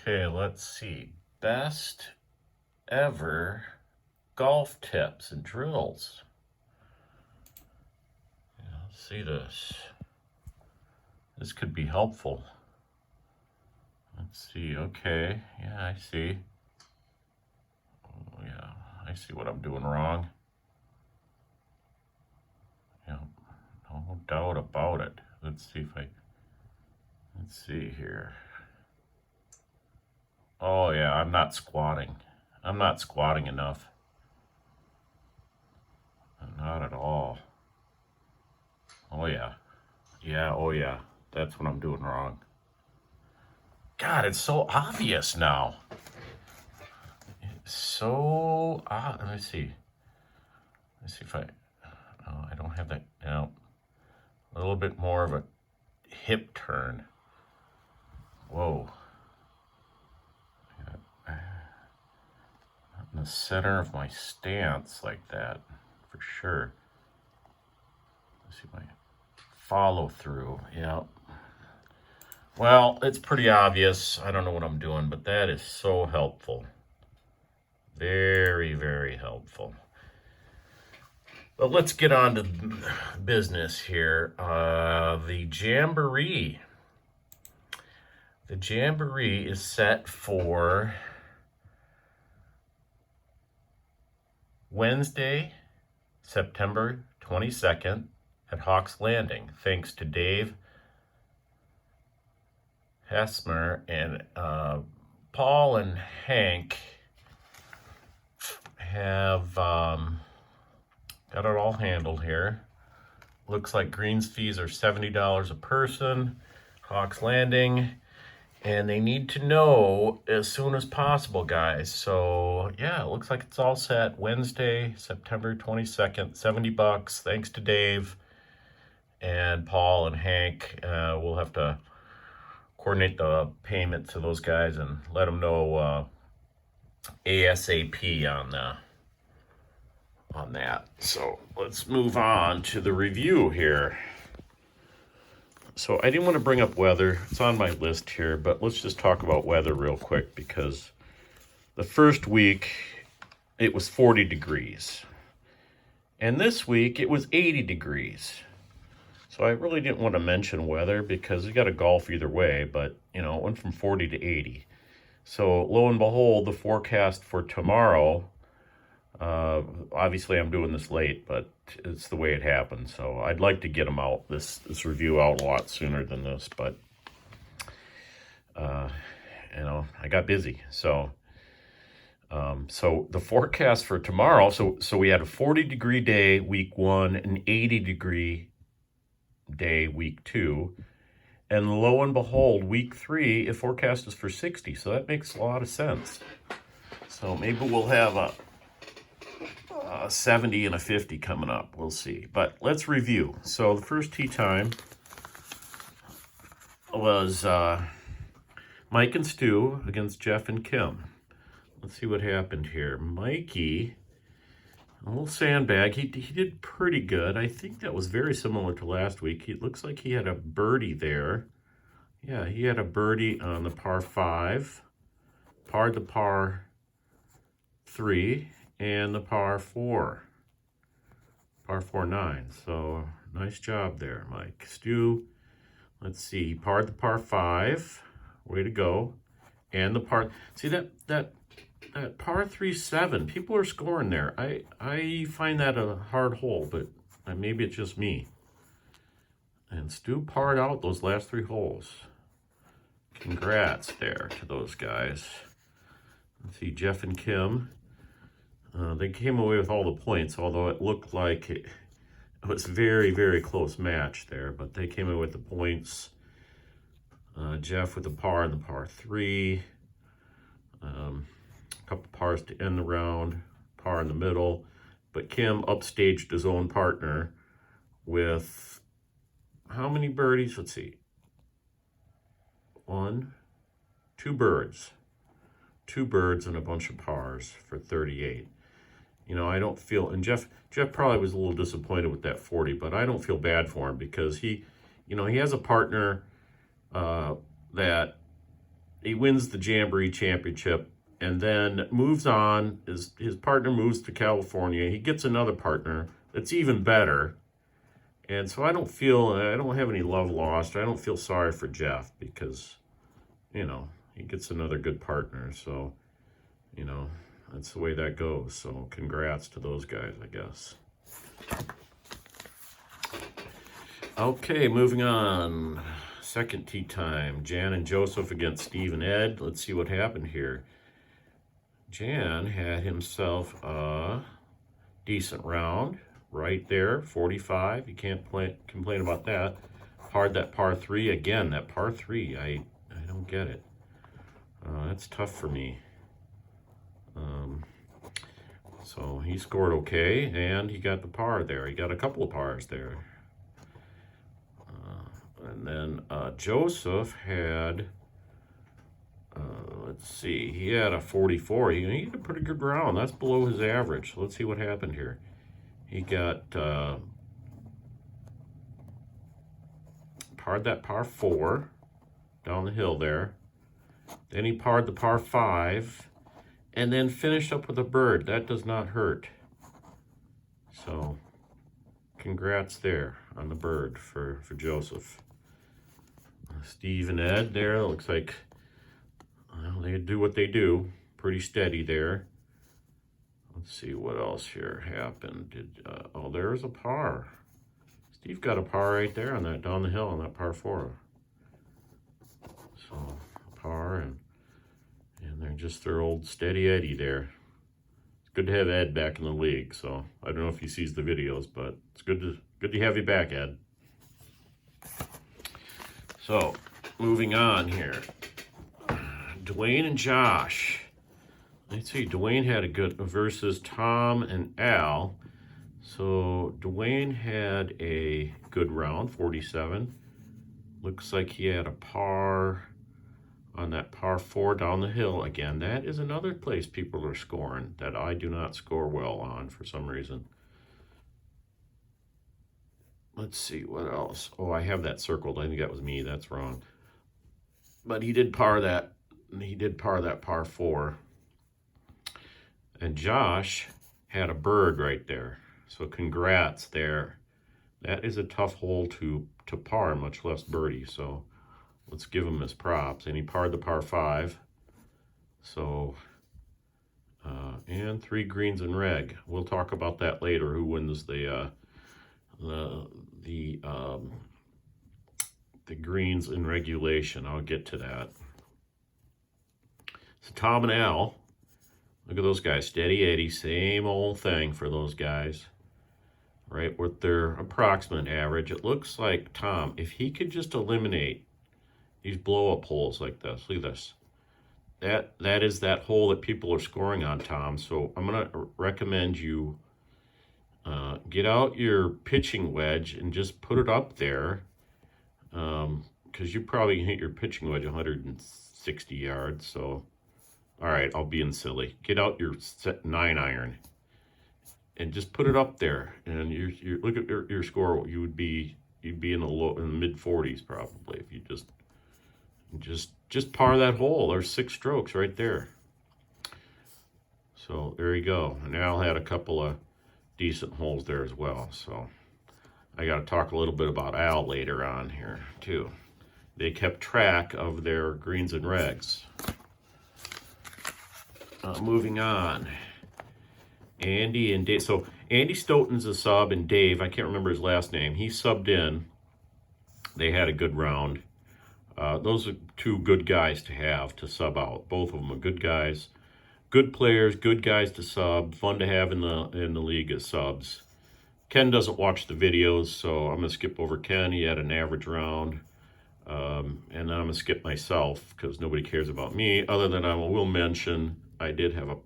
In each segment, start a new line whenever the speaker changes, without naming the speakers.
Okay, let's see. Best ever golf tips and drills. Yeah, let's see this. This could be helpful. Let's see. Okay. Yeah, I see. Oh, yeah, I see what I'm doing wrong. Yeah, no doubt about it. Let's see here. Oh, yeah, I'm not squatting. I'm not squatting enough. Not at all. Oh, yeah. Yeah, oh, yeah. That's what I'm doing wrong. God, it's so obvious now. So, let me see. Let's see if I don't have that. No. A little bit more of a hip turn. Whoa. Not in the center of my stance like that, for sure. Let's see my follow through. Yeah. Well, it's pretty obvious. I don't know what I'm doing, but that is so helpful. Very, very helpful. But let's get on to business here. The Jamboree. The Jamboree is set for Wednesday, September 22nd at Hawks Landing. Thanks to Dave Hesmer and Paul and Hank have got it all handled here. Looks like greens fees are $70 a person. Hawks Landing. And they need to know as soon as possible, guys. So, yeah, it looks like it's all set. Wednesday, September 22nd, $70. Thanks to Dave and Paul and Hank. We'll have to coordinate the payment to those guys and let them know ASAP on that. So, let's move on to the review here. So I didn't want to bring up weather. It's on my list here, but let's just talk about weather real quick because the first week it was 40 degrees. And this week it was 80 degrees. So I really didn't want to mention weather because you got to golf either way, but it went from 40 to 80. So lo and behold, the forecast for tomorrow, obviously I'm doing this late, but it's the way it happened. So I'd like to get them out, this review out a lot sooner than this, but I got busy. So so the forecast for tomorrow, so we had a 40-degree day week 1, an 80-degree day week 2, and lo and behold, week 3, the forecast is for 60. So that makes a lot of sense. So maybe we'll have a 70 and a 50 coming up. We'll see. But let's review. So the first tee time was Mike and Stu against Jeff and Kim. Let's see what happened here. Mikey, a little sandbag. He did pretty good. I think that was very similar to last week. It looks like he had a birdie there. Yeah, he had a birdie on the par 5, parred the par 3, and the par 4 9. So nice job there, Mike. Stu, let's see, he parred the par 5, way to go, and the par. See that par 3-7. People are scoring there. I find that a hard hole, but maybe it's just me. And Stu parred out those last 3 holes. Congrats there to those guys. Let's see, Jeff and Kim. They came away with all the points, although it looked like it was very, very close match there. But they came away with the points. Jeff with the par and the par 3. A couple pars to end the round. Par in the middle. But Kim upstaged his own partner with how many birdies? Let's see. 2 birds. 2 birds and a bunch of pars for 38. I don't feel, and Jeff probably was a little disappointed with that 40, but I don't feel bad for him because he has a partner that he wins the Jamboree Championship, and then moves on. His partner moves to California. He gets another partner that's even better. And so I don't have any love lost. I don't feel sorry for Jeff because, you know, he gets another good partner. So, you know, that's the way that goes. So congrats to those guys, I guess. Okay, moving on. Second tee time. Jan and Joseph against Steve and Ed. Let's see what happened here. Jan had himself a decent round. Right there, 45. You can't complain about that. Parred that par 3. Again, that par 3, I don't get it. That's tough for me. So he scored okay, and he got the par there. He got a couple of pars there. And then Joseph had, let's see, he had a 44. He had a pretty good round. That's below his average. So let's see what happened here. He got parred that par 4 down the hill there. Then he parred the par 5 and then finished up with a bird. That does not hurt. So congrats there on the bird for Joseph. Steve and Ed there, looks like, well, they do what they do. Pretty steady there. Let's see what else here happened. Oh, there's a par. Steve got a par right there on that down the hill on that par 4. So par and they're just their old steady Eddie there. It's good to have Ed back in the league. So I don't know if he sees the videos, but it's good to have you back, Ed. So moving on here, Dwayne and Josh. Let's see, Dwayne had a good versus Tom and Al. So Dwayne had a good round, 47. Looks like he had a par on that par 4 down the hill. Again, that is another place people are scoring that I do not score well on for some reason. Let's see, what else? Oh, I have that circled. I think that was me. That's wrong. But he did par that. He did par that par 4. And Josh had a bird right there. So congrats there. That is a tough hole to par, much less birdie. So let's give him his props. And he parred the par 5. So, and 3 greens in reg. We'll talk about that later, who wins the greens in regulation. I'll get to that. So Tom and Al, look at those guys, steady Eddie, same old thing for those guys, right, with their approximate average. It looks like Tom, if he could just eliminate these blow-up holes like this, look at this, that is that hole that people are scoring on, Tom. So I'm going to recommend you get out your pitching wedge and just put it up there, because you probably hit your pitching wedge 160 yards. So, all right, I'll be silly. Get out your 9-iron and just put it up there. And you look at your score. You'd be in the mid 40s probably if you just par that hole. There's 6 strokes right there. So there you go. And Al had a couple of decent holes there as well. So I got to talk a little bit about Al later on here too. They kept track of their greens and regs. Moving on, Andy and Dave. So Andy Stoughton's a sub, and Dave, I can't remember his last name, he subbed in. They had a good round. Those are 2 good guys to have to sub out. Both of them are good guys. Good players, good guys to sub, fun to have in the league as subs. Ken doesn't watch the videos, so I'm going to skip over Ken. He had an average round. And then I'm going to skip myself because nobody cares about me, other than I will mention I did have a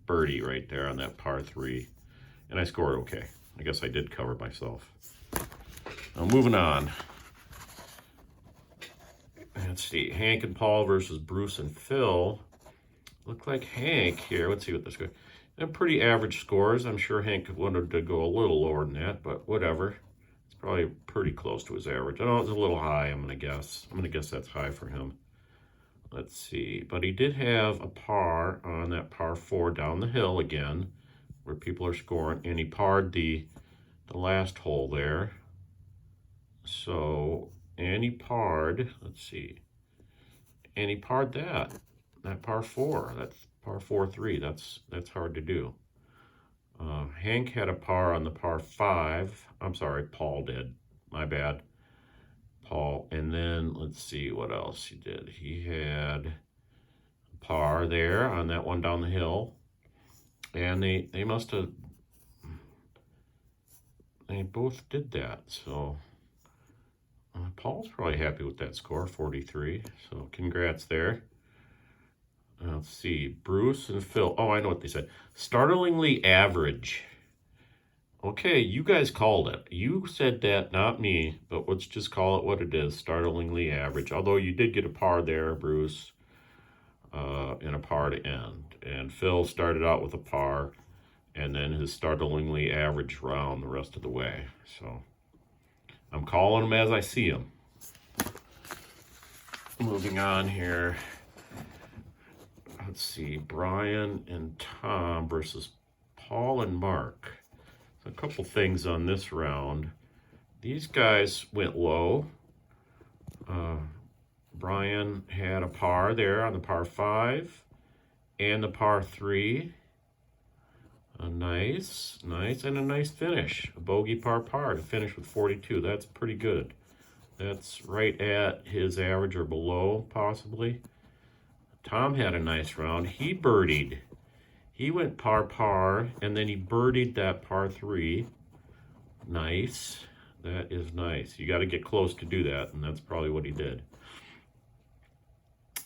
birdie right there on that par 3, and I scored okay. I guess I did cover myself. Now moving on. Let's see, Hank and Paul versus Bruce and Phil. Look like Hank here. Let's see what this goes. They're pretty average scores. I'm sure Hank wanted to go a little lower than that, but whatever. It's probably pretty close to his average. I know it's a little high, I'm going to guess. I'm going to guess that's high for him. let's see. But he did have a par on that par 4 down the hill again, where people are scoring, and he parred the last hole there. So, and he parred, let's see, and he parred that par 4. That's par 4-3. That's hard to do. Hank had a par on the par 5. I'm sorry, Paul did. My bad. Paul. And then let's see what else he did. He had a par there on that one down the hill. And they must have, they both did that. So Paul's probably happy with that score, 43. So congrats there. Let's see, Bruce and Phil. Oh, I know what they said. Startlingly average. Okay, you guys called it. You said that, not me, but let's just call it what it is, startlingly average. Although you did get a par there, Bruce, and a par to end. And Phil started out with a par, and then his startlingly average round the rest of the way. So I'm calling them as I see them. Moving on here. Let's see, Brian and Tom versus Paul and Mark. So a couple things on this round. These guys went low. Brian had a par there on the par 5 and the par 3. Nice, and a nice finish. A bogey par to finish with 42. That's pretty good. That's right at his average or below, possibly. Tom had a nice round. He birdied. He went par, and then he birdied that par 3. Nice. That is nice. You got to get close to do that, and that's probably what he did.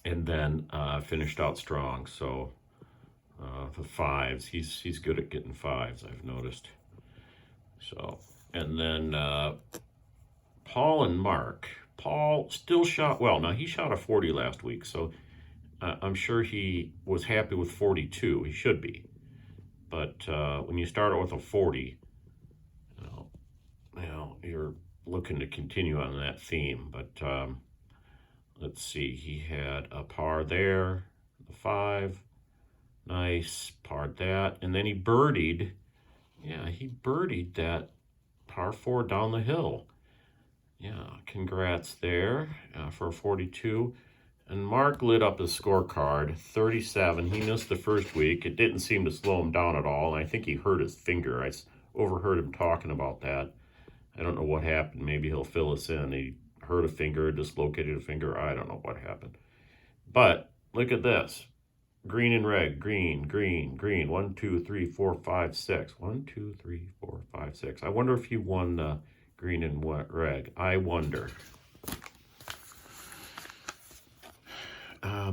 And then finished out strong. So the 5s, he's good at getting 5s, I've noticed. So, and then Paul and Mark. Paul still shot well. Now, he shot a 40 last week, so I'm sure he was happy with 42. He should be. But when you start out with a 40, you're looking to continue on that theme. But let's see. He had a par there, the 5. Nice, parred that. And then he birdied. Yeah, he birdied that par 4 down the hill. Yeah, congrats there for a 42. And Mark lit up his scorecard, 37. He missed the first week. It didn't seem to slow him down at all, and I think he hurt his finger. I overheard him talking about that. I don't know what happened. Maybe he'll fill us in. He hurt a finger, dislocated a finger. I don't know what happened. But look at this. Green and red, green. 1, 2, 3, 4, 5, 6. 1, 2, 3, 4, 5, 6. I wonder if he won the green and red. I wonder.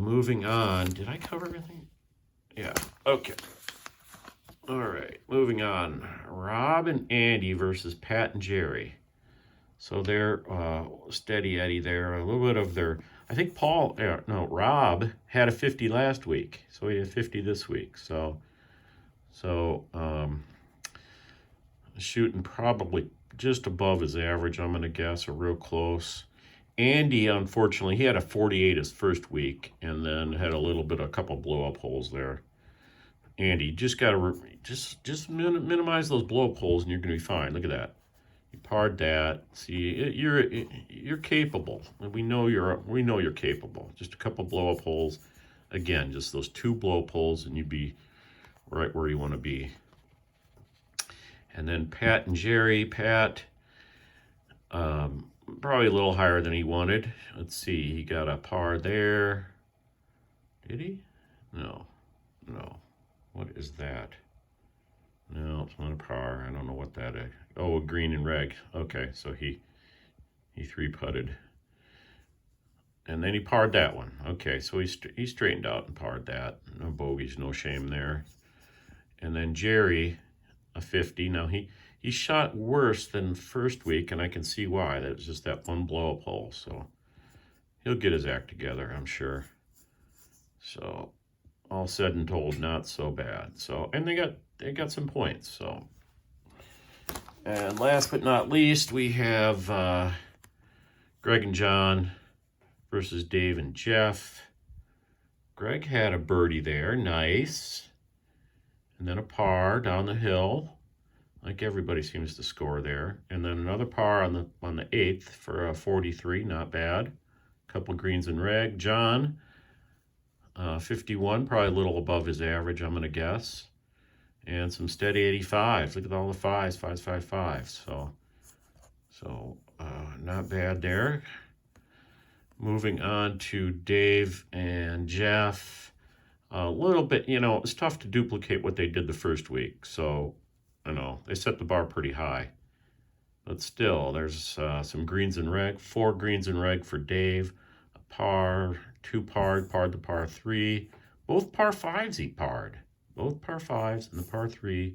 Moving on. Did I cover everything? Yeah. Okay. All right. Moving on. Rob and Andy versus Pat and Jerry. So they're steady Eddie there. A little bit of their. I think Rob had a 50 last week, so he had 50 this week. So shooting probably just above his average, I'm gonna guess, or real close. Andy, unfortunately, he had a 48 his first week, and then had a couple blow up holes there. Andy, just gotta minimize those blow up holes, and you're gonna be fine. Look at that. You parred that. See, you're capable. We know you're capable. Just a couple blow up holes. Again, just those 2 blow up holes, and you'd be right where you want to be. And then Pat and Jerry. Pat, probably a little higher than he wanted. Let's see, he got a par there. Did he? No. What is that? No, it's not a par. I don't know what that is. Oh, a green and reg. Okay, so he 3-putted. And then he parred that one. Okay, so he straightened out and parred that. No bogeys, no shame there. And then Jerry, a 50. Now, he shot worse than first week, and I can see why. That was just that one blow-up hole. So he'll get his act together, I'm sure. So all said and told, not so bad. So, and they got some points. So, and last but not least, we have Greg and John versus Dave and Jeff. Greg had a birdie there. Nice. And then a par down the hill. Like everybody seems to score there. And then another par on the 8th for a 43. Not bad. Couple greens and reg. John, 51, probably a little above his average, I'm going to guess. And some steady 85s. Look at all the fives, fives, five, fives. So not bad there. Moving on to Dave and Jeff. A little bit, you know, it's tough to duplicate what they did the first week. So, you know, they set the bar pretty high. But still, there's some greens and reg. 4 greens and reg for Dave. A par, 2 parred the par 3. Both par 5s he parred. Both par 5s and the par 3.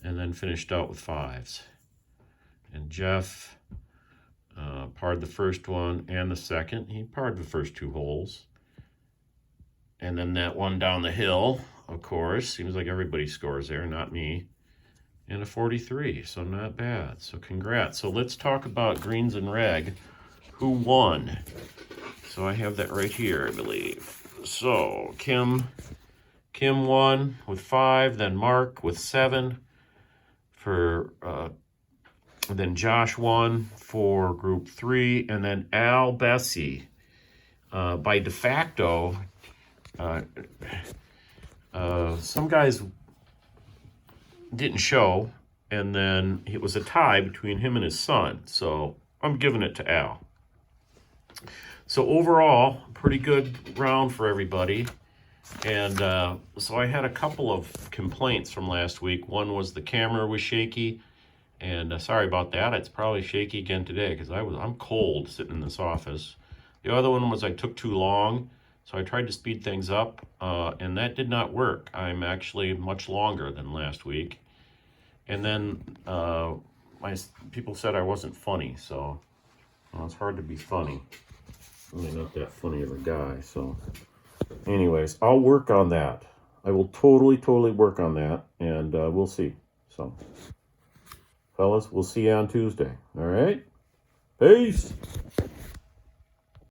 And then finished out with 5s. And Jeff parred the first one and the second. He parred the first 2 holes. And then that one down the hill, of course. Seems like everybody scores there, not me. And a 43, so not bad. So congrats. So let's talk about greens and reg. Who won? So I have that right here, I believe. So Kim won with 5, then Mark with 7. Then Josh won for group 3, and then Al Bessie by de facto. Some guys didn't show, and then it was a tie between him and his son, so I'm giving it to Al. So overall, pretty good round for everybody. And so I had a couple of complaints from last week. One was the camera was shaky, and sorry about that. It's probably shaky again today because I'm cold sitting in this office. The other one was I took too long. So I tried to speed things up, and that did not work. I'm actually much longer than last week. And then people said I wasn't funny, so it's hard to be funny. I'm not that funny of a guy, so. Anyways, I'll work on that. I will totally work on that, and we'll see. So, fellas, we'll see you on Tuesday. All right? Peace!